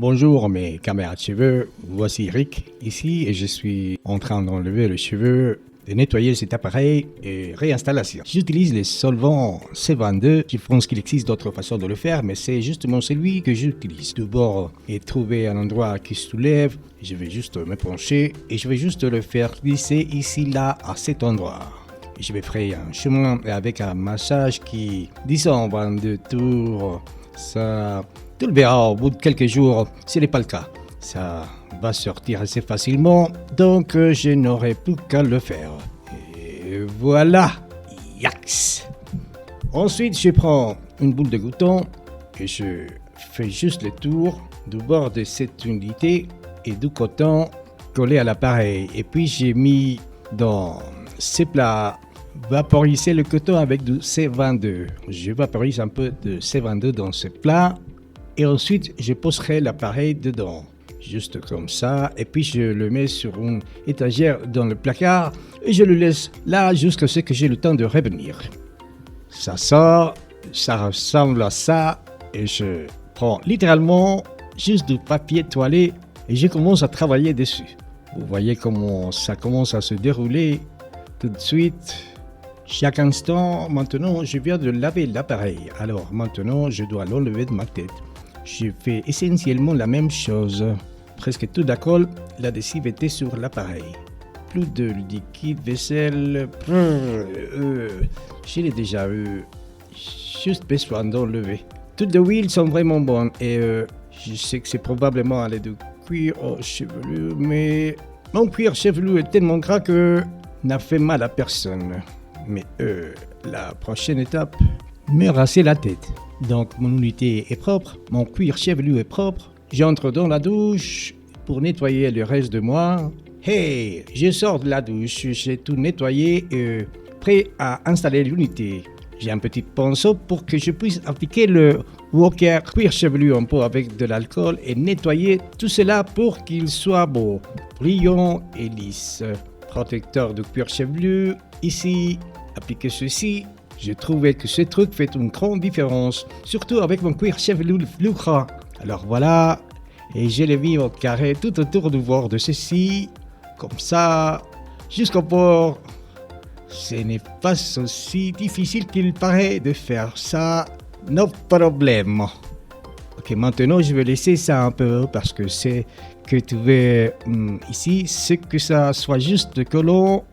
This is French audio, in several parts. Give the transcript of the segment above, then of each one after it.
Bonjour mes camarades cheveux, voici Rick ici et je suis en train d'enlever le cheveu, de nettoyer cet appareil et réinstallation. J'utilise les solvants C22, je pense qu'il existe d'autres façons de le faire, mais c'est justement celui que j'utilise. D'abord, et trouver un endroit qui se soulève, je vais juste me pencher et je vais juste le faire glisser ici, là, à cet endroit. Je vais faire un chemin avec un massage qui, disons 22 tours, ça... Tu le verras au bout de quelques jours, ce n'est pas le cas. Ça va sortir assez facilement, donc je n'aurai plus qu'à le faire. Et voilà, yax. Ensuite, je prends une boule de coton et je fais juste le tour du bord de cette unité et du coton collé à l'appareil. Et puis, j'ai mis dans ces plats vaporiser le coton avec du C22. Je vaporise un peu de C22 dans ce plat. Et ensuite, je poserai l'appareil dedans, juste comme ça. Et puis, je le mets sur une étagère dans le placard et je le laisse là jusqu'à ce que j'ai le temps de revenir. Ça sort, ça ressemble à ça. Et je prends littéralement juste du papier toilé et je commence à travailler dessus. Vous voyez comment ça commence à se dérouler tout de suite. Chaque instant, maintenant, je viens de laver l'appareil. Alors maintenant, je dois l'enlever de ma tête. Je fais essentiellement la même chose. Presque tout d'alcool, l'adhésif était sur l'appareil. Plus de liquide vaisselle. Je l'ai déjà eu. Juste besoin d'enlever. Toutes les huiles sont vraiment bonnes et je sais que c'est probablement à l'aide de cuir chevelu, mais mon cuir chevelu est tellement gras que n'a fait mal à personne. Mais la prochaine étape, me rasser la tête. Donc mon unité est propre, mon cuir chevelu est propre. J'entre dans la douche pour nettoyer le reste de moi. Hey, je sors de la douche, j'ai tout nettoyé et prêt à installer l'unité. J'ai un petit pinceau pour que je puisse appliquer le Walker cuir chevelu en pot avec de l'alcool et nettoyer tout cela pour qu'il soit beau, brillant et lisse. Protecteur de cuir chevelu, ici, appliquez ceci. J'ai trouvé que ce truc fait une grande différence, surtout avec mon cuir chevelu le gras. Alors voilà, et je l'ai mis au carré tout autour du bord de ceci, comme ça, jusqu'au bord. Ce n'est pas aussi difficile qu'il paraît de faire ça, no problème. Ok, maintenant je vais laisser ça un peu parce que c'est que tu veux ici, c'est que ça soit juste collant.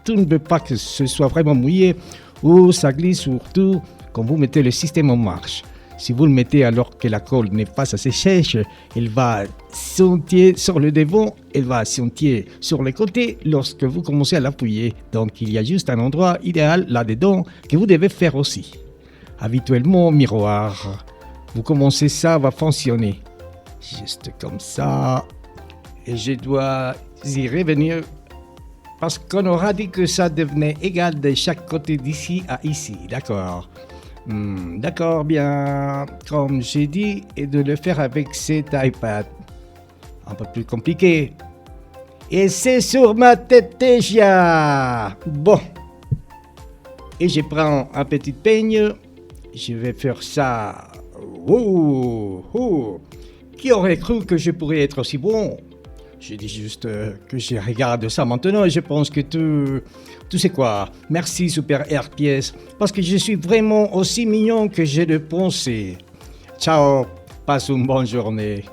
Tu ne veux pas que ce soit vraiment mouillé ou ça glisse surtout quand vous mettez le système en marche. Si vous le mettez alors que la colle n'est pas assez sèche, elle va sentir sur le devant, elle va sentir sur les côtés lorsque vous commencez à l'appuyer. Donc il y a juste un endroit idéal là-dedans que vous devez faire aussi. Habituellement, miroir. Vous commencez, ça va fonctionner. Juste comme ça. Et je dois y revenir parce qu'on aura dit que ça devenait égal de chaque côté d'ici à ici. D'accord. D'accord, bien. Comme j'ai dit, et de le faire avec cet iPad. Un peu plus compliqué. Et c'est sur ma tête déjà. Bon. Et je prends un petit peigne. Je vais faire ça. Qui aurait cru que je pourrais être aussi bon? Je dis juste que je regarde ça maintenant et je pense que tu sais quoi. Merci Super RPS parce que je suis vraiment aussi mignon que j'ai de pensée. Ciao, passe une bonne journée.